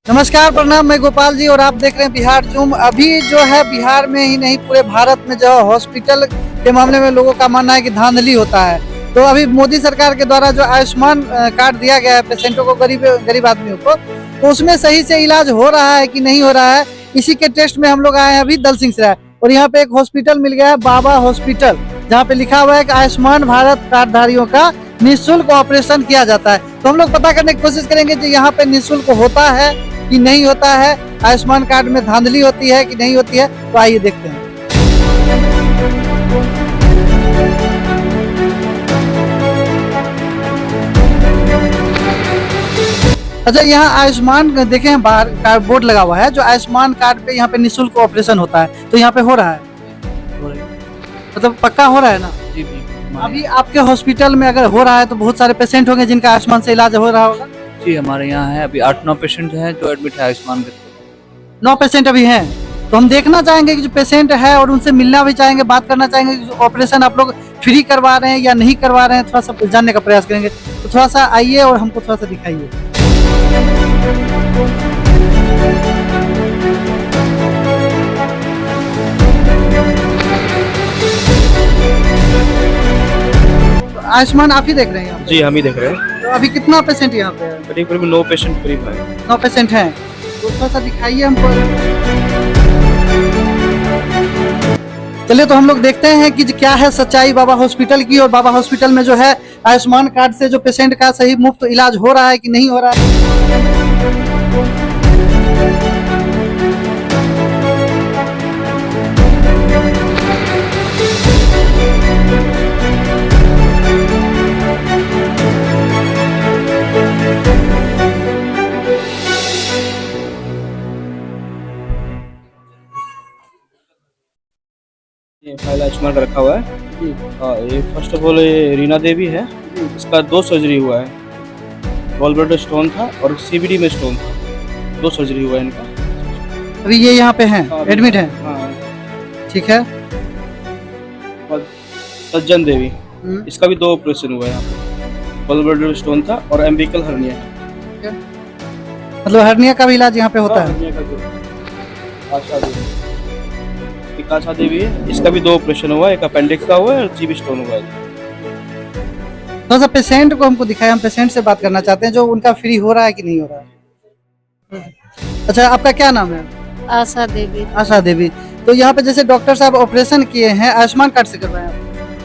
नमस्कार, प्रणाम। मैं गोपाल जी और आप देख रहे हैं बिहार जूम। अभी जो है बिहार में ही नहीं पूरे भारत में जो हॉस्पिटल के मामले में लोगों का मानना है कि धांधली होता है। तो अभी मोदी सरकार के द्वारा जो आयुष्मान कार्ड दिया गया है पेशेंटों को, गरीब आदमियों को, तो उसमें सही से इलाज हो रहा है कि नहीं हो रहा है, इसी के टेस्ट में हम लोग आए हैं अभी दल सिंह सराय। और यहाँ पे एक हॉस्पिटल मिल गया है, बाबा हॉस्पिटल, जहाँ पे लिखा हुआ है कि आयुष्मान भारत कार्डधारियों का निःशुल्क ऑपरेशन किया जाता है। तो हम लोग पता करने की कोशिश करेंगे कि यहाँ पे निःशुल्क होता है कि नहीं होता है, आयुष्मान कार्ड में धांधली होती है कि नहीं होती है। तो आइए देखते हैं। अच्छा, यहाँ आयुष्मान देखे हैं बाहर कार्ड बोर्ड लगा हुआ है, जो आयुष्मान कार्ड पे यहाँ पे निःशुल्क ऑपरेशन होता है। तो यहाँ पे हो रहा है, मतलब पक्का हो रहा है ना? जी। अभी आपके हॉस्पिटल में अगर हो रहा है तो बहुत सारे पेशेंट होंगे जिनका आयुष्मान से इलाज हो रहा होगा। जी, हमारे यहाँ है अभी 8-9 पेशेंट हैं जो एडमिट है आयुष्मान के थ्रू। 9 पेशेंट अभी हैं। तो हम देखना चाहेंगे कि जो पेशेंट है और उनसे मिलना भी चाहेंगे, बात करना चाहेंगे कि ऑपरेशन आप लोग फ्री करवा रहे हैं या नहीं करवा रहे हैं, थोड़ा सा जानने का प्रयास करेंगे। तो थोड़ा सा आइए और हमको थोड़ा सा दिखाइए। आयुष्मान आप ही देख रहे हैं यहाँ पे? जी, हम ही देख रहे हैं। तो अभी कितना पेशेंट यहाँ पे है? करीब 9 पेशेंट करीब है। 9 पेशेंट हैं। तो थोड़ा सा दिखाइए हमको। चलिए, तो हम लोग देखते हैं कि क्या है सच्चाई बाबा हॉस्पिटल की, और बाबा हॉस्पिटल में जो है आयुष्मान कार्ड से जो पेशेंट का सही मुफ्त इलाज हो रहा है कि नहीं हो रहा है। ये फाइल आयुष्मान का रखा हुआ है। जी। ये फर्स्ट ऑफ ऑल ये रीना देवी है। इसका 2 सर्जरी हुआ है। गॉल ब्लैडर स्टोन था और सीबीडी में स्टोन था। 2 सर्जरी हुआ है इनका। अभी ये यहाँ पे हैं, एडमिट हैं। हाँ। ठीक है। और सज्जन देवी, इसका भी 2 ऑपरेशन हुआ है यहाँ पे। गॉल ब्लैडर स्टोन था और एम्बिकल हर्निया है। मतलब हर्निया का भी इलाज यहाँ पे होता है। हर्निया का जो आशा देवी, एक आशा देवी है। इसका भी 2 ऑपरेशन हुआ है, एक अपेंडिक्स का हुआ है और जीबी स्टोन हुआ है। थोड़ा सा पेशेंट को हमको दिखाया, हम पेशेंट से बात करना चाहते हैं जो उनका फ्री हो रहा है कि नहीं हो रहा है। अच्छा, आपका क्या नाम है? आशा देवी। आशा देवी। तो यहाँ पे जैसे डॉक्टर साहब ऑपरेशन किए हैं, आयुष्मान कार्ड से करवाए आप?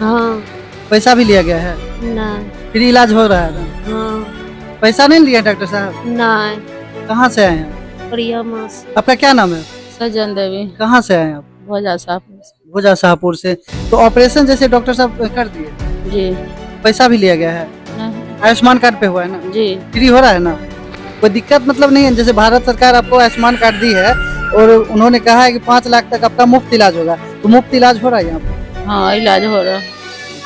हाँ। पैसा भी लिया गया है? नहीं। फ्री इलाज हो रहा है ना? हाँ। पैसा नहीं लिया डॉक्टर साहब? नहीं। कहाँ से आए हैं? प्रिया मास। आपका क्या नाम है? सज्जन देवी। कहाँ से आए हैं आप? भोजा साहब। भोजा शाहपुर से। तो ऑपरेशन जैसे डॉक्टर साहब कर दिए, जी। पैसा भी लिया गया है? नहीं। आयुष्मान कार्ड पे हुआ है ना? जी। फ्री हो रहा है ना? कोई दिक्कत मतलब नहीं है? जैसे भारत सरकार आपको आयुष्मान कार्ड दी है और उन्होंने कहा है कि 5 लाख तक आपका मुफ्त इलाज होगा, तो मुफ्त इलाज हो रहा है यहाँ पे? हाँ, इलाज हो रहा।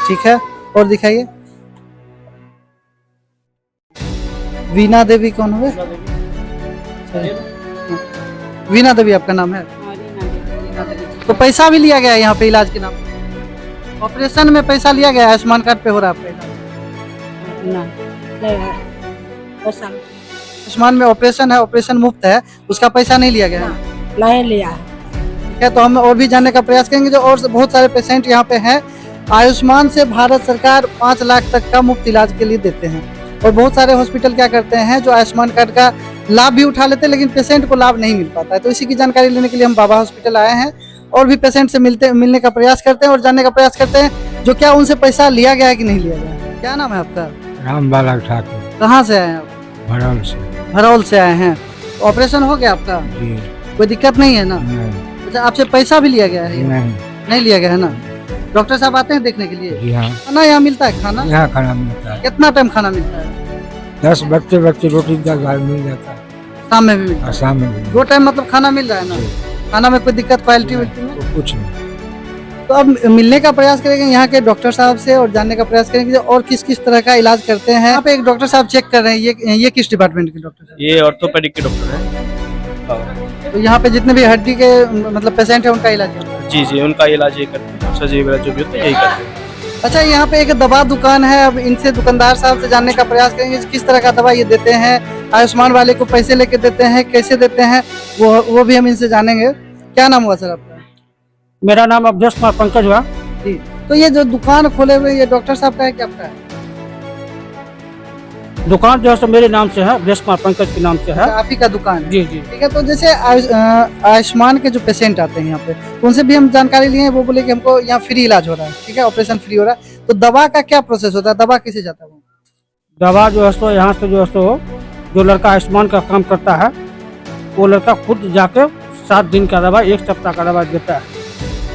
ठीक है, और दिखाइए। वीना देवी कौन हुए? वीना देवी आपका नाम है? तो पैसा भी लिया गया है यहाँ पे इलाज के नाम पे? ऑपरेशन में पैसा लिया गया है? आयुष्मान कार्ड पे हो रहा है आपका इलाज? आयुष्मान में ऑपरेशन है, ऑपरेशन मुफ्त है, उसका पैसा नहीं लिया गया है? नहीं लिया। ठीक है, तो हम और भी जानने का प्रयास करेंगे। जो और बहुत सारे पेशेंट यहाँ पे हैं, आयुष्मान से भारत सरकार 5 लाख तक का मुफ्त इलाज के लिए देते हैं। और बहुत सारे हॉस्पिटल क्या करते हैं, जो आयुष्मान कार्ड का लाभ भी उठा लेते हैं, लेकिन पेशेंट को लाभ नहीं मिल पाता है। तो इसी की जानकारी लेने के लिए हम बाबा हॉस्पिटल आए हैं और भी पेशेंट से मिलने का प्रयास करते हैं और जानने का प्रयास करते हैं जो क्या उनसे पैसा लिया गया है कि नहीं लिया गया। क्या नाम है आपका? राम बालक ठाकुर। कहाँ से आए हैं आप? भरौल से। भरौल से आए हैं। ऑपरेशन हो गया आपका? जी। कोई दिक्कत नहीं है ना? नहीं। अच्छा, आपसे पैसा भी लिया गया है? नहीं लिया गया है ना? डॉक्टर साहब आते हैं देखने के लिए? जी हाँ। खाना यहाँ मिलता है? खाना यहाँ खाना मिलता है। कितना टाइम खाना मिलता है? 10 बच्चे रोटी 10 बार मिल जाता है। शाम में भी मिलता है? और शाम में भी। 2 टाइम मतलब खाना मिल रहा है ना? खाना में कोई दिक्कत क्वालिटी में? तो कुछ नहीं। तो अब मिलने का प्रयास करेंगे यहाँ के डॉक्टर साहब से और जानने का प्रयास करेंगे और किस किस तरह का इलाज करते हैं। यहाँ पे एक डॉक्टर साहब चेक कर रहे हैं, ये किस डिपार्टमेंट के डॉक्टर साहब? ये ऑर्थोपेडिक के डॉक्टर है। तो यहाँ पे जितने भी हड्डी के मतलब पेशेंट है उनका इलाज होता है? जी, उनका इलाज ये करते हैं। सर्जरी वगैरह जो भी होता है यही करते हैं। अच्छा, यहाँ पे एक दवा दुकान है। अब इनसे दुकानदार साहब से जानने का प्रयास करेंगे किस तरह का दवा ये देते हैं आयुष्मान वाले को पैसे लेके देते हैं, कैसे देते हैं वो भी हम इनसे जानेंगे। क्या नाम हुआ सर आपका? मेरा नाम अवधेश कुमार पंकज हुआ। जी, तो ये जो दुकान खोले हुए ये डॉक्टर साहब का है कि आपका है? दुकान जो है सो मेरे नाम से है, अवधेश कुमार पंकज के नाम से है। आप ही का दुकान है? जी जी। ठीक है, तो जैसे आयुष्मान के जो पेशेंट आते हैं यहाँ पे, तो उनसे भी हम जानकारी लिए हैं। वो बोले कि हमको यहाँ फ्री इलाज हो रहा है, ठीक है, ऑपरेशन फ्री हो रहा है। तो दवा का क्या प्रोसेस होता है, दवा किसे जाता है? वो दवा जो है सो यहाँ से जो है सो जो लड़का आयुष्मान का काम करता है वो लड़का खुद जाके 7 दिन का दवा 1 सप्ताह का दवा देता है।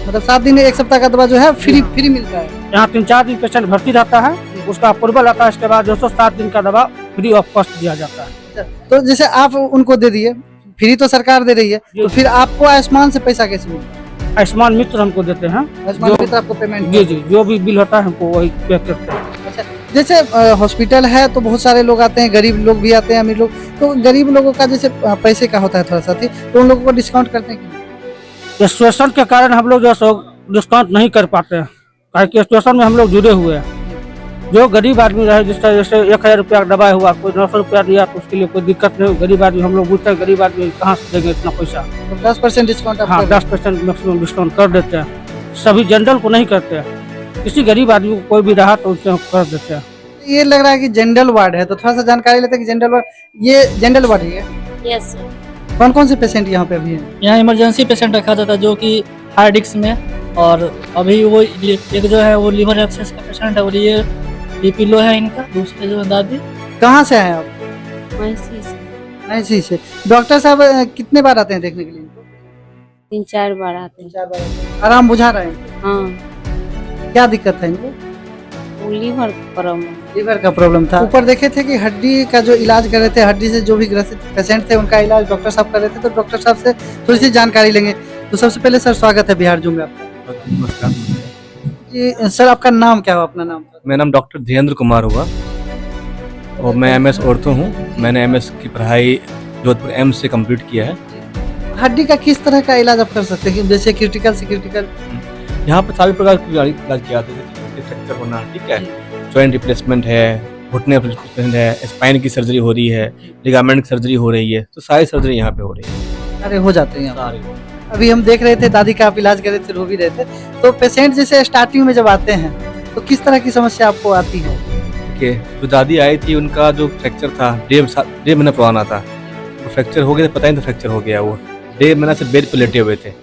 मतलब 7 दिन 1 सप्ताह का दवा जो है फ्री मिलता है। यहाँ 3-4 दिन पेशेंट भर्ती रहता है, उसका अप्रूवल आता है, इसके बाद जो है सो 7 दिन का दवा फ्री ऑफ कॉस्ट दिया जाता है। तो जैसे आप उनको दे दिए, फ्री तो सरकार दे रही है, तो फिर आपको आयुष्मान से पैसा कैसे मिलता है? आयुष्मान मित्र हमको देते हैं। आयुष्मान मित्र आपको पेमेंट? जी जी, जो भी बिल होता है हमको वही पे करते हैं। अच्छा, जैसे हॉस्पिटल है तो बहुत सारे लोग आते हैं, गरीब लोग भी आते हैं, अमीर लोग। तो गरीब लोगों का जैसे पैसे का होता है थोड़ा सा, तो उन लोगों को डिस्काउंट करते हैं कि सिचुएशन के कारण हम लोग जो है सो डिस्काउंट नहीं कर पाते हैं, क्योंकि सिचुएशन में हम लोग जुड़े हुए हैं। जो गरीब आदमी रहे, जिसका जैसे 1000 रुपया का दवा हुआ, कोई 900 रुपया दिया तो उसके लिए कोई दिक्कत नहीं। गरीब आदमी हम लोग पूछते हैं, गरीब आदमी कहाँ से देंगे इतना पैसा? तो 10% डिस्काउंट? हाँ, 10% मैक्सिमम डिस्काउंट कर देते हैं। सभी जनरल को नहीं करते हैं, किसी गरीब आदमी को कोई भी रहा तो उससे हम कर देते हैं। ये लग रहा है कि जनरल वार्ड है, तो थोड़ा सा जानकारी लेते हैं कि जनरल वार्ड, ये जनरल वार्ड ही है। Yes sir. कौन कौन से पेशेंट यहाँ पे अभी हैं? यहाँ इमरजेंसी पेशेंट रखा जाता है जो कि हार्ड डिस्क में, और अभी वो एक जो है वो लिवर एब्सेस का पेशेंट है, और ये बीपी लो है इनका, दूसरे जो दादी। कहाँ से आए आप? वैसी से ऐसी से। डॉक्टर साहब कितने बार आते हैं देखने के लिए? 3-4 बार आते हैं। 3-4 बार आते हैं। आराम बुझा रहे हैं? हाँ, क्या दिक्कत है इनको? वो लीवर प्रॉब्लम। लीवर का प्रॉब्लम था। ऊपर देखे थे कि हड्डी का जो इलाज कर रहे थे, हड्डी से जो भी ग्रसित पेशेंट थे उनका इलाज डॉक्टर साहब कर रहे थे। तो डॉक्टर साहब से थोड़ी सी जानकारी लेंगे। तो सबसे पहले सर स्वागत है बिहार जूम में आपका। नमस्कार जी सर, आपका नाम क्या हुआ? अपना नाम? मेरा नाम डॉक्टर धीरेन्द्र कुमार हुआ और मैं MS ऑर्थो हूँ। मैंने MS की पढ़ाई जोधपुर एम्स से कंप्लीट किया है। हड्डी का किस तरह का इलाज आप कर सकते हैं, जैसे क्रिटिकल से क्रिटिकल? यहाँ पर सभी प्रकार की इलाज किया जाता है। फ्रैक्चर होना, ठीक है, जॉइंट रिप्लेसमेंट है, घुटने रिप्लेसमेंट है, स्पाइन की सर्जरी हो रही है, लिगामेंट की सर्जरी हो रही है, तो सारी सर्जरी यहाँ पे हो रही है। अरे हो जाते हैं यहाँ? सारे। अभी हम देख रहे थे दादी का आप इलाज कर रहे थे, रो भी रहे थे। तो पेशेंट जैसे स्टार्टिंग में जब आते हैं तो किस तरह की समस्या आपको आती है? देखिए, जो दादी आई थी उनका जो फ्रैक्चर था 1.5 महीना पुराना था। तो फ्रैक्चर हो गया, पता ही नहीं फ्रैक्चर हो गया। वो 1.5 महीना से बेड पर लेटे हुए थे।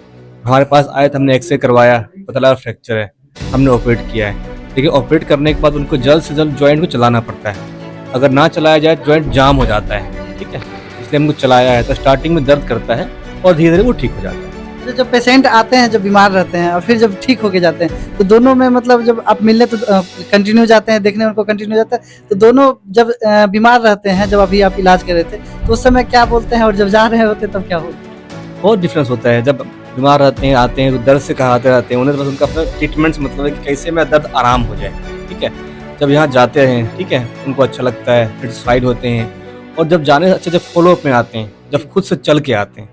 हमारे पास आए तो हमने एक्सरे करवाया, पता लगा फ्रैक्चर है, हमने ऑपरेट किया है। लेकिन ऑपरेट करने के बाद उनको जल्द से जल्द जॉइंट को चलाना पड़ता है। अगर ना चलाया जाए जॉइंट जाम हो जाता है, ठीक है, इसलिए हमको चलाया है। तो स्टार्टिंग में दर्द करता है और धीरे धीरे वो ठीक हो जाता है। तो जब पेशेंट आते हैं, जब बीमार रहते हैं और फिर जब ठीक होके जाते हैं, तो दोनों में मतलब जब आप मिलने तो कंटिन्यू जाते हैं, देखने उनको कंटिन्यू जाता है, तो दोनों जब बीमार रहते हैं, जब अभी आप इलाज कर रहे थे तो उस समय क्या बोलते हैं, और जब जा रहे होते तब क्या होता है? बहुत डिफरेंस होता है। जब बीमार रहते हैं, आते हैं, तो दर्द से कहाते रहते हैं, उन्हें तो बस उनका अपना ट्रीटमेंट से मतलब है कि कैसे मेरा दर्द आराम हो जाए, ठीक है। जब यहाँ जाते हैं, ठीक है, उनको अच्छा लगता है, सेटिस्फाइड होते हैं। और जब जाने अच्छे जब फॉलो अप में आते हैं, जब खुद से चल के आते हैं,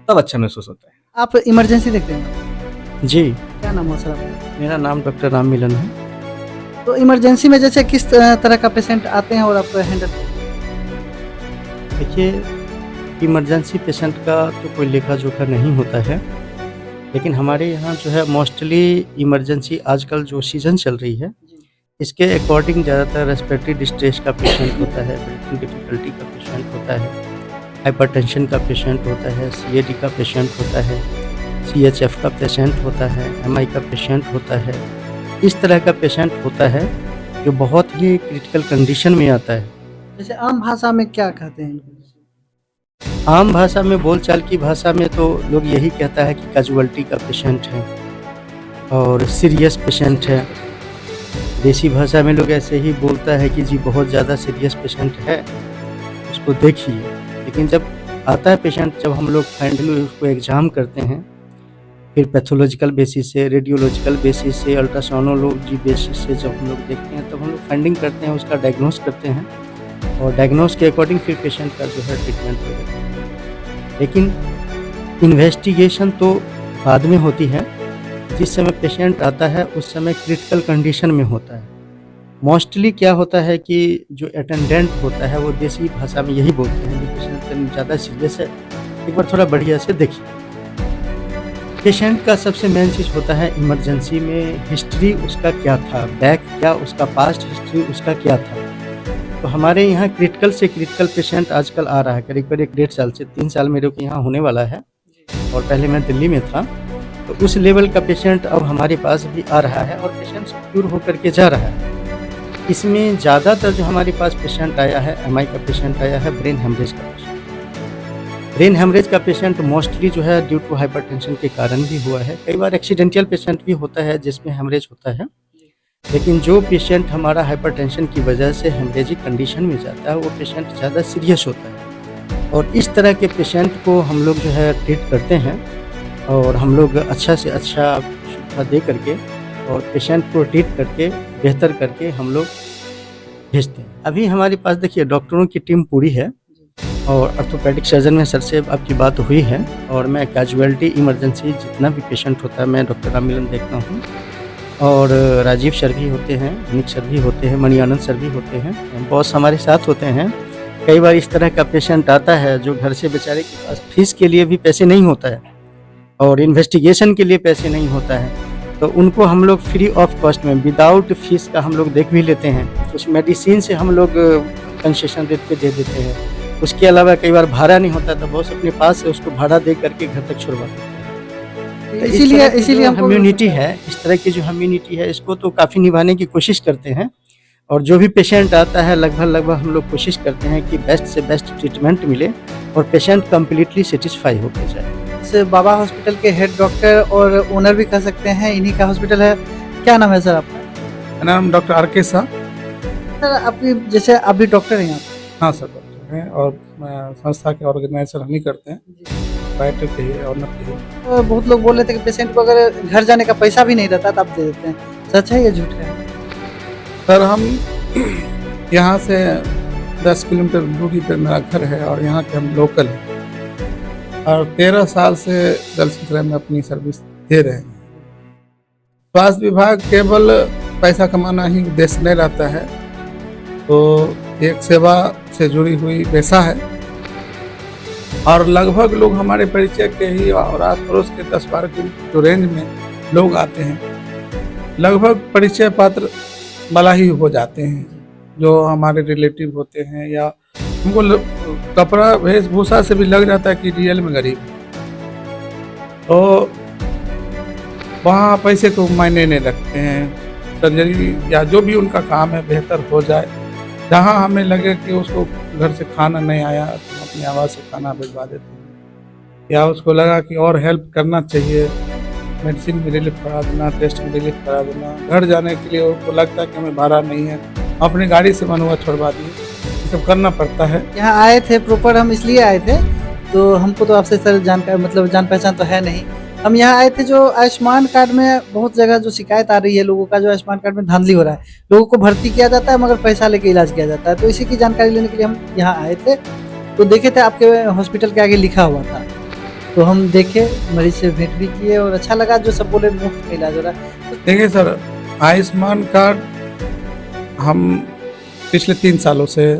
तब अच्छा महसूस होता है। आप इमरजेंसी देखते हैं? जी, क्या नाम हो सर आपका? मेरा नाम डॉक्टर राम मिलन है। तो इमरजेंसी में जैसे किस तरह का पेशेंट आते हैं और आप हैंडल? देखिए, इमरजेंसी पेशेंट का तो कोई लेखा जोखा नहीं होता है, लेकिन हमारे यहाँ जो है मोस्टली इमरजेंसी आजकल जो सीज़न चल रही है इसके अकॉर्डिंग ज़्यादातर रेस्पिरेटरी डिस्ट्रेस का पेशेंट होता है, ब्रीथिंग डिफिकल्टी का पेशेंट होता है, हाइपरटेंशन का पेशेंट होता है, CAD का पेशेंट होता है, CHF का पेशेंट होता है, MI का पेशेंट होता है। इस तरह का पेशेंट होता है जो बहुत ही क्रिटिकल कंडीशन में आता है। जैसे आम भाषा में क्या कहते हैं इनको? आम भाषा में, बोलचाल की भाषा में तो लोग यही कहता है कि कैजुअल्टी का पेशेंट है और सीरियस पेशेंट है। देसी भाषा में लोग ऐसे ही बोलता है कि जी बहुत ज़्यादा सीरियस पेशेंट है, उसको देखिए। लेकिन जब आता है पेशेंट, जब हम लोग फाइनली उसको एग्ज़ाम करते हैं, फिर पैथोलॉजिकल बेसिस से, रेडियोलॉजिकल बेसिस से, अल्ट्रासोनोलॉजी बेसिस से जब हम लोग देखते हैं, तब हम लोग फाइंडिंग करते हैं, उसका डायग्नोस करते हैं और डायग्नोस के अकॉर्डिंग फिर पेशेंट का जो है ट्रीटमेंट हो जाता है। लेकिन इन्वेस्टिगेशन तो बाद में होती है। जिस समय पेशेंट आता है उस समय क्रिटिकल कंडीशन में होता है, मोस्टली क्या होता है कि जो अटेंडेंट होता है वो देसी भाषा में यही बोलते हैं कि पेशेंट ज़्यादा सीरियस है, एक बार थोड़ा बढ़िया से देखिए। पेशेंट का सबसे मेन चीज़ होता है इमरजेंसी में हिस्ट्री उसका क्या था, बैक क्या उसका पास्ट हिस्ट्री उसका क्या था। तो हमारे यहाँ क्रिटिकल से क्रिटिकल पेशेंट आजकल आ रहा है, करीब करीब 1.5 साल से 3 साल मेरे को यहाँ होने वाला है, और पहले मैं दिल्ली में था। तो उस लेवल का पेशेंट अब हमारे पास भी आ रहा है और पेशेंट क्यूर होकर के जा रहा है। इसमें ज़्यादातर जो हमारे पास पेशेंट आया है, एमआई का पेशेंट आया है, ब्रेन हेमरेज का पेशेंट। ब्रेन हेमरेज का पेशेंट मोस्टली जो है ड्यू टू हाइपरटेंशन के कारण भी हुआ है। कई बार एक्सीडेंटल पेशेंट भी होता है जिसमें हेमरेज होता है, लेकिन जो पेशेंट हमारा हाइपरटेंशन की वजह से हेमरेजिक कंडीशन में जाता है वो पेशेंट ज़्यादा सीरियस होता है। और इस तरह के पेशेंट को हम लोग जो है ट्रीट करते हैं, और हम लोग अच्छा से अच्छा सुविधा दे करके और पेशेंट को ट्रीट करके बेहतर करके हम लोग भेजते हैं। अभी हमारे पास देखिए डॉक्टरों की टीम पूरी है, और ऑर्थोपेडिक सर्जन में सर से आपकी बात हुई है, और मैं कैजुअलिटी इमरजेंसी जितना भी पेशेंट होता है मैं डॉक्टर राममिलन देखता हूँ, और राजीव सर भी होते हैं, अनिक सर भी होते हैं, मणि आनंद सर भी होते हैं, बॉस हमारे साथ होते हैं। कई बार इस तरह का पेशेंट आता है जो घर से बेचारे के पास फीस के लिए भी पैसे नहीं होता है और इन्वेस्टिगेशन के लिए पैसे नहीं होता है, तो उनको हम लोग फ्री ऑफ कॉस्ट में विदाउट फीस का हम लोग देख भी लेते हैं। कुछ मेडिसिन से हम लोग कंसेशन रेट पे दे देते हैं। उसके अलावा कई बार भाड़ा नहीं होता तो बॉस अपने पास से उसको भाड़ा दे करके घर तक छुड़वा देते हैं। तो इसीलिए कम्युनिटी है, इस तरह की जो कम्युनिटी है इसको तो काफ़ी निभाने की कोशिश करते हैं, और जो भी पेशेंट आता है लगभग हम लोग कोशिश करते हैं कि बेस्ट से बेस्ट ट्रीटमेंट मिले और पेशेंट कम्प्लीटली सेटिस्फाई होकर जाए। से बाबा हॉस्पिटल के हेड डॉक्टर और ओनर भी कह सकते हैं, इन्हीं का हॉस्पिटल है। क्या नाम है सर आपका? मेरा नाम डॉक्टर आर.के. शाह। सर आपकी जैसे आप भी डॉक्टर हैं यहाँ पे? हाँ सर डॉक्टर हैं, और संस्था के ऑर्गेनाइजर हम ही करते हैं, राइटर के ही ऑनर के ही। तो बहुत लोग बोल रहे थे कि पेशेंट को अगर घर जाने का पैसा भी नहीं रहता तो आप दे देते हैं, सच है या झूठ है? सर हम यहाँ से 10 किलोमीटर दूरी पर मेरा घर है और यहाँ के हम लोकल हैं, और 13 साल से जल संचय में अपनी सर्विस दे रहे हैं। स्वास्थ्य विभाग केवल पैसा कमाना ही उद्देश्य नहीं रहता है, तो एक सेवा से जुड़ी हुई पेशा है, और लगभग लोग हमारे परिचय के ही और आस पड़ोस के 10-12 किलोमीटर रेंज में लोग आते हैं, लगभग परिचय पात्र वाला ही हो जाते हैं, जो हमारे रिलेटिव होते हैं, या हमको कपड़ा वेशभूषा से भी लग जाता है कि रियल में गरीब है। तो वहाँ पैसे को मायने नहीं रखते हैं, सर्जरी या जो भी उनका काम है बेहतर हो जाए। जहाँ हमें लगे कि उसको घर से खाना नहीं आया तो अपनी आवाज़ से खाना भिजवा देते हैं, या उसको लगा कि और हेल्प करना चाहिए, मेडिसिन में रिलीफ करा देना, टेस्ट में रिलीफ करा देना। घर जाने के लिए उनको लगता है कि हमें भाड़ा नहीं है, अपनी गाड़ी से मनवा छुड़वा दिए, ये सब करना पड़ता है। यहाँ आए थे प्रॉपर हम इसलिए आए थे, तो हमको तो आपसे सर जानकारी मतलब जान पहचान तो है नहीं। हम यहाँ आए थे जो आयुष्मान कार्ड में बहुत जगह जो शिकायत आ रही है लोगों का, जो आयुष्मान कार्ड में धांधली हो रहा है, लोगों को भर्ती किया जाता है मगर पैसा लेके इलाज किया जाता है, तो इसी की जानकारी लेने के लिए हम यहाँ आए थे। तो देखे थे आपके हॉस्पिटल के आगे लिखा हुआ था, तो हम देखे, मरीज से भेंट भी किए और अच्छा लगा, जो सब बोले मुफ्त में इलाज हो रहा है। देखिए सर, आयुष्मान कार्ड हम पिछले 3 सालों से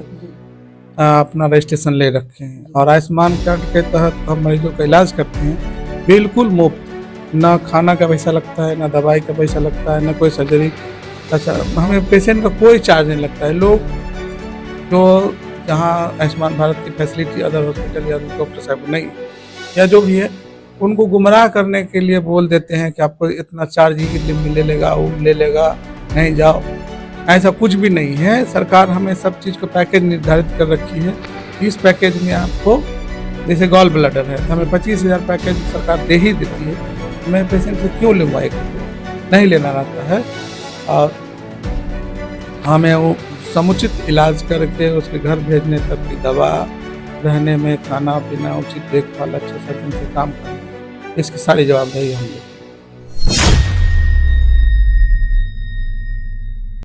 अपना रजिस्ट्रेशन ले रखे हैं, और आयुष्मान कार्ड के तहत हम मरीजों का इलाज करते हैं बिल्कुल मुफ्त। ना खाना का पैसा लगता है, ना दवाई का पैसा लगता है, ना कोई सर्जरी। अच्छा, हमें पेशेंट का कोई चार्ज नहीं लगता है। लोग जो जहाँ आयुष्मान भारत की फैसिलिटी अदर हॉस्पिटल या डॉक्टर साहब नहीं, या जो भी है, उनको गुमराह करने के लिए बोल देते हैं कि आपको इतना चार्ज ही ले लेगा, वो ले लेगा, नहीं जाओ। ऐसा कुछ भी नहीं है। सरकार हमें सब चीज़ को पैकेज निर्धारित कर रखी है। इस पैकेज में आपको जैसे गॉल ब्लडर है तो हमें 25,000 पैकेज सरकार दे ही देती है। मैं पेशेंट से क्यों लूँगा, एक नहीं लेना रहता है, और हमें वो समुचित इलाज करके उसके घर भेजने तक की दवा, रहने में, खाना पीना, उचित देखभाल, अच्छे सर्जन से काम करना, इसकी सारी जवाबदेही हम लेते हैं।